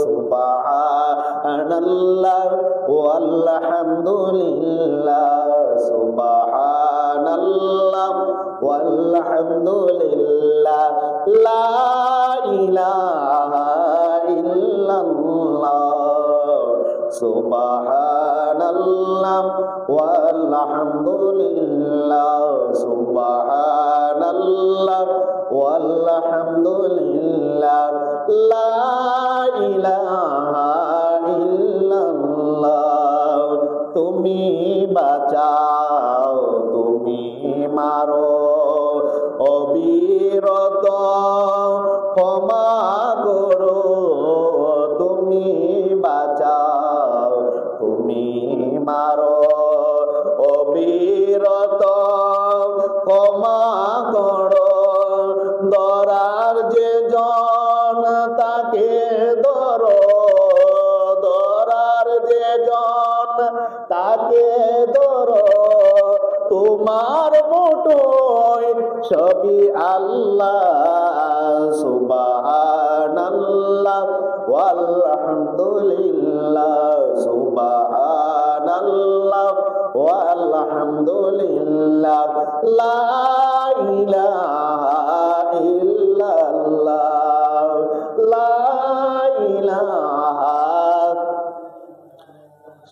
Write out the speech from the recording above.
সুবহানাল্লাহ ওয়ালহামদুলিল্লাহ সুবহানাল্লাহ ওয়ালহামদুলিল্লাহ লা ইলাহা ইল্লাল্লাহ সুবহানাল্লাহ ওয়ালহামদুলিল্লাহ সুবহানাল্লাহ ওয়ালহামদুলিল্লাহ লা ইলাহা ইল্লাল্লাহ তুমি বাঁচাও তুমি মারো অবিরত ক্ষমা করো তুমি বাঁচাও তুমি মারো অবিরত ক্ষমা করো ধরার যে জন তাকে ধরো ধরার যে জন তাকে ধরো তোমার মুঠোয় সবই আল্লাহ সুবহানাল্লাহ ওয়ালহামদুলিল্লাহ সুবহানাল্লাহ ওয়ালহামদুলিল্লাহ লা ইলাহা